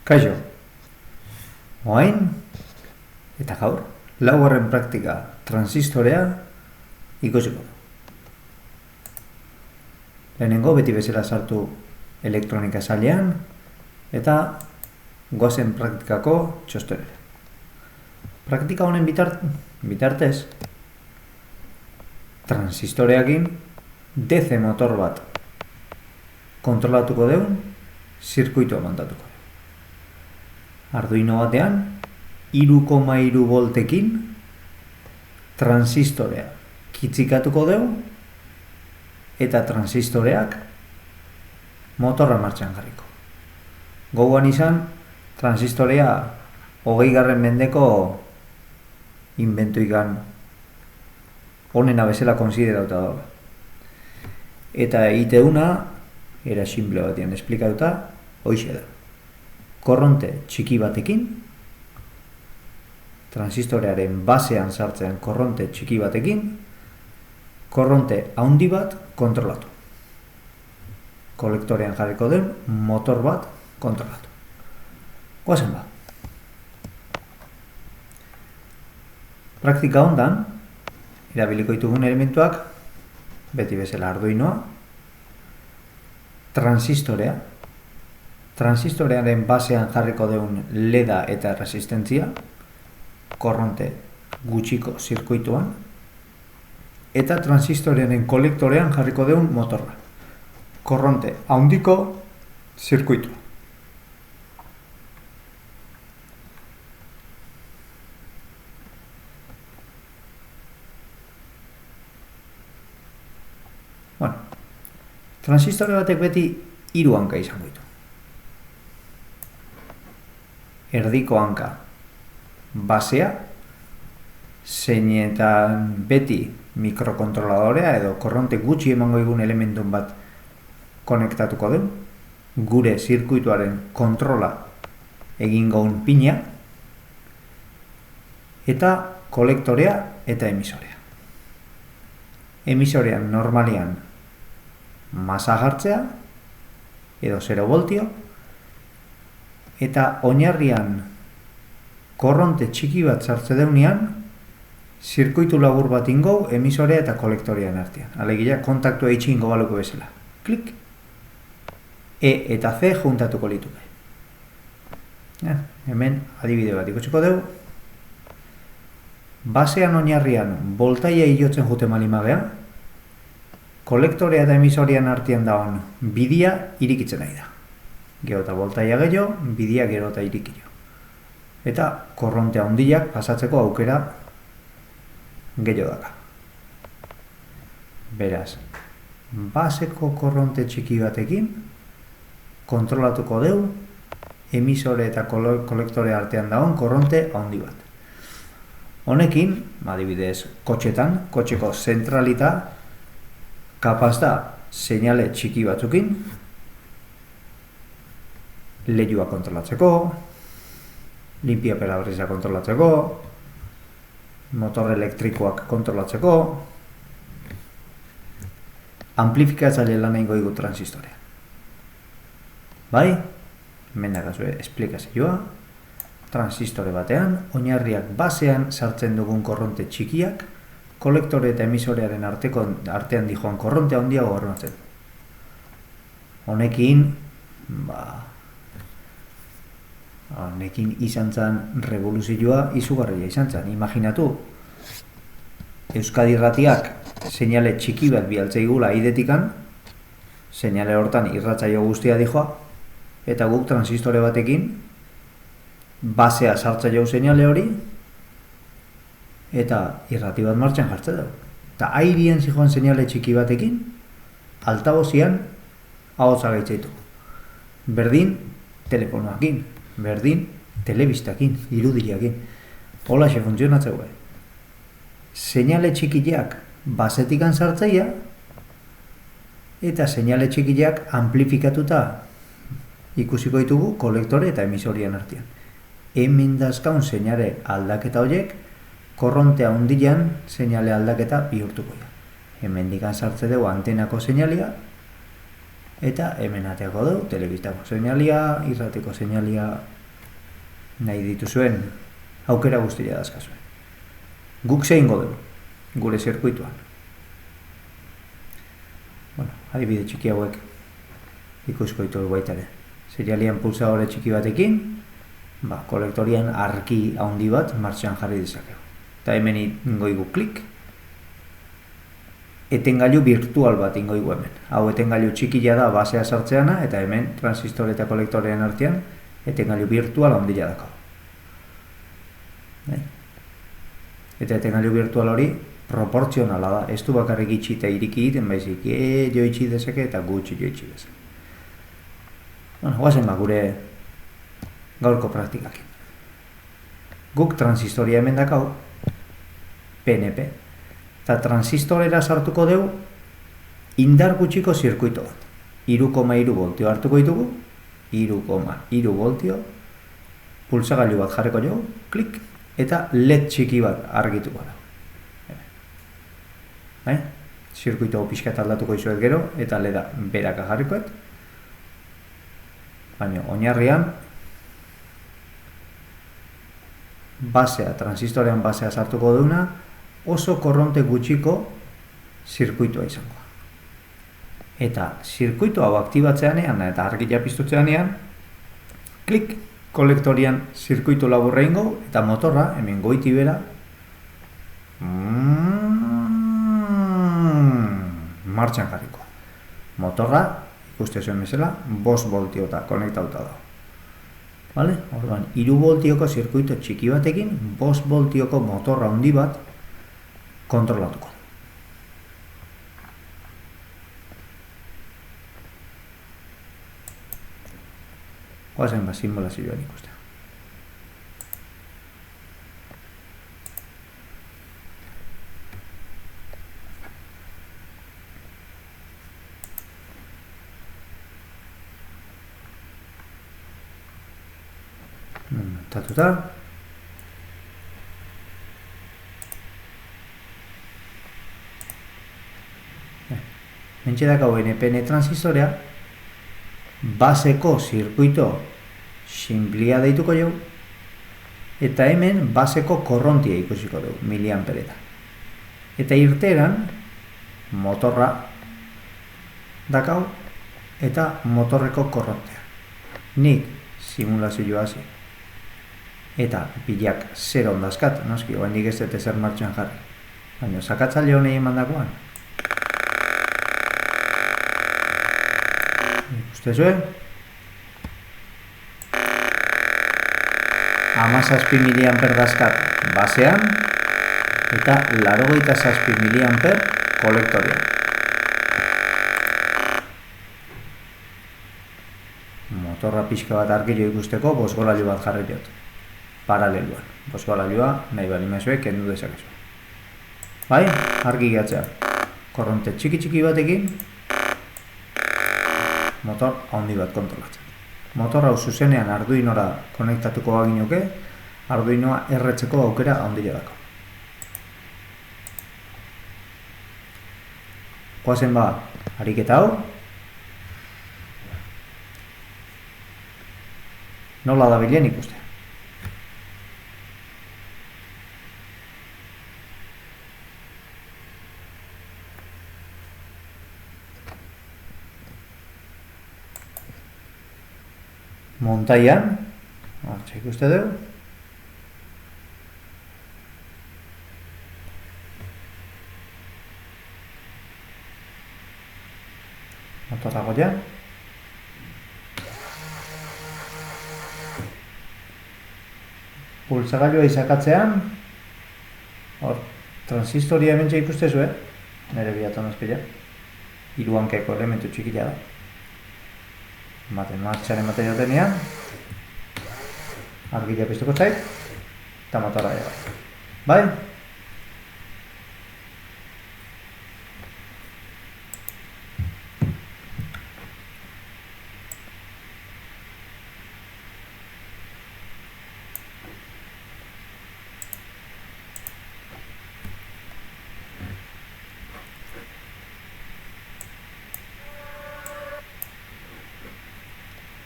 Kaixo, oain eta gaur, laugarren praktika transistorea ikusiko du. Lehenengo beti bezala sartu elektronika sailean eta goazen praktikako txostenera. Praktika honen bitartez, transistoreakin DC motor bat kontrolatuko deun zirkuitua montatuko. Arduino batean, 3,3 voltekin transistorea kitzikatuko dugu eta transistoreak motorra martxan jarriko. Gogoan izan, transistorea 20. mendeko inventuikan onena bezala konsiderauta dago. Eta egiteuna, era simple batean esplikatuta, hoixe da. Korronte txiki batekin, transistorearen basean sartzean korronte txiki batekin, korronte handi bat kontrolatu. Kolektorean jarriko den motor bat kontrolatu. Goazen ba. Praktika hondan, erabiliko ditugun elementuak, beti bezala arduinoa, transistorearen basean jarriko deun leda eta resistentzia, korronte gutxiko zirkuituan, eta transistorearen kolektorean jarriko deun motorra, korronte handiko zirkuitua. Transistore batek beti 3 hanka izango ditu. Erdiko hanka basea, zeinetan beti mikrokontroladorea edo korronte gutxi emango digun elementun bat konektatuko den, gure zirkuituaren kontrola egingo un pina, eta kolektorea eta emisorea. Emisorean normalian masa jartzea, edo 0 voltio, eta oinarrian korronte txiki bat sartze deunean, zirkuitu labur bat ingo emisorea eta kolektorean artean. Alegia kontaktua itxi ingo baluko bezala. Klik. E eta C juntatuko lituke. Hemen adibide bat ikutsiko dugu. Basean oinarrian voltaia hilotzen jute malimagea, kolektorea eta emisorean artean dagoen bidia irikitzen nahi da. Gero eta voltaia gehiago, bidia gero eta irikio. Eta korronte handiak pasatzeko aukera gehiago daka. Beraz, baseko korronte txiki batekin kontrolatuko dugu emisore eta kolektore artean dagoen korronte handi bat. Honekin, adibidez, kotxetan, kotxeko zentralita kapaz da seinale txiki batzukin lehiua kontrolatzeko, limpia perabrisa kontrolatzeko, motor elektrikoak kontrolatzeko, amplifikatzaile lan egingo digu transistorea. Bai, hemen dagazue esplikazioa, transistore batean, oinarriak basean sartzen dugun korronte txikiak, kolektore eta emisorearen artean dijoan korronte handia gobernatzen. Honekin izan zen revoluzioa izugarria izan zen. Imaginatu, Euskadi Irratiak seinale txiki bat bialtzeigula idetikan, seinale hortan irratsaio guztia dijoa, eta guk transistore batekin basea sartza jau seinale hori, eta irrati bat martxan jartze dugu. Eta airian zijoan seinale txiki batekin, altabozian ahotsa gaitzaitu. Berdin telefonoakin, berdin telebistakin, irudiakin. Hola xe funtzionatzeu. Seinale txikiak basetikan sartzaia, eta seinale txikiak amplifikatuta ikusiko ditugu kolektore eta emisorian artean. Hemen dazkaun seinale aldaketa horiek, korronte handian seinale aldaketa bihurtuko da. Hemen dikan sartze dugu antenako seinalia, eta hemen ateako dugu telebistako seinalia, irrateko seinalia, nahi dituzuen aukera guztia dazkazuen. Guk zein dugu, gure zirkuituan. Bueno, adibide txiki hauek ikusko ditugu baita ere. Serialian pulsadore txiki batekin, kolektorian argi handi bat martxan jarri dezakegu. Eta hemen ingoigu klik, etengailu virtual bat ingoigu hemen. Hau etengailu txikia da basea sartzeana, eta hemen transistore eta kolektorean artean etengailu virtual handia dako. Eta etengailu virtual hori proportzionala da, ez du bakarrik itxi eta iriki egiten, baizik joitxi dezake eta gutxi joitxi dezake. Guazen gure gaurko praktikakin. Guk transistoria hemen dakau, PNP, eta transistorera sartuko dugu indar gutxiko zirkuito bat. 3,3 voltio hartuko ditugu, 3,3 voltio, pulsagailu bat jarriko dugu, klik, eta LED txiki bat argituko da. Zirkuito pixkat aldatuko izuet gero, eta LEDa beraka jarrikoet. Baina, oinarrian, transistorean basea sartuko duna, oso korronte gutxiko zirkuitoa izango. Eta zirkuito hau aktibatzeanean eta argia piztutzeanean, klik, kolektorian zirkuito laburra ingo, eta motorra, hemen goiti bera, martxan jarriko. Motorra, ikuste zuen bezala, 5 voltiota konektauta da. Orduan, 3 voltioko zirkuito txiki batekin, 5 voltioko motorra handi bat kontrolatuko. Guazen simbolazioan ikuste. Tatuta. Mentxe dakau NPN transistorea, baseko zirkuito sinplia deituko jau, eta hemen baseko korrontia ikusiko dugu, miliamperetan. Eta irteeran, motorra dakau, eta motorreko korrontea. Nik simulazioa hasi. Eta bilak 0 ondazkat, noski, oaindik ez dut ezer martxan jarri. Baina, sakatzaile honei eman dagoan. Ikuste zuen? 17 miliamper dazkat basean, eta 87 miliamper kolektorian. Motorra pixka bat argillo ikusteko, bosgolailu bat jarri jot. Paraleluan. Bosgolailua nahi bali mezuek kendu dezakezu. Argi gehatzea. Korronte txiki batekin, motor handi bat kontrolatzen. Motor hau zuzenean Arduinora konektatuko baginuke, Arduinoa erretzeko aukera handia dako. Goazen ariketa hau. Nola da bilen ikuste. Montaian, hortxe ikuste dugu. Motorra goia. Pulsagailua izakatzean, hor, transistoria hemen ikuste zuen, nire bilaton azpila, 3 hankeko elementu txikila da. Martxan ematen jotenean, argila piztuko zait, eta motorra bai?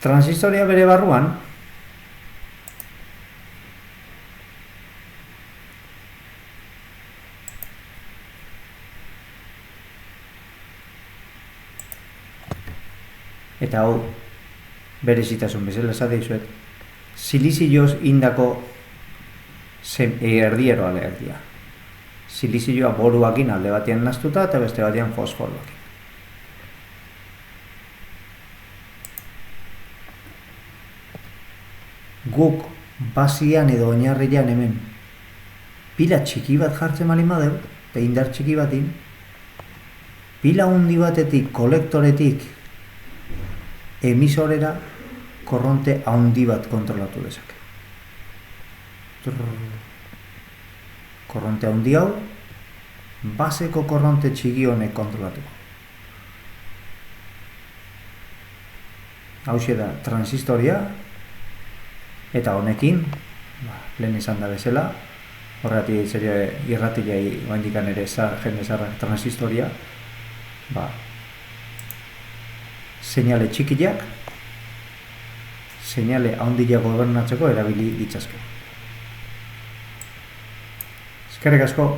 Transistoria bere barruan, eta hau berezitasun bezala esate dizuet, silizioz indako erdieroa leheak dira. Silizioa boruakin alde batean naztuta eta beste batean fosforoakin. Guk basian edo oinarrian hemen pila txiki bat jartzen malin badeu, eta indar txiki batin, pila handi batetik, kolektoretik, emisorera, korronte handi bat kontrolatu dezake. Korronte handi hau, baseko korronte txiki honek kontrolatuko. Hauxe da transistoria, eta honekin, lehen izan da bezala, horregatik irratilei oaindikan ere jende zarrak transistoria, seinale txikiak, seinale handiak gobernatzeko erabili ditzazke. Eskerrik asko.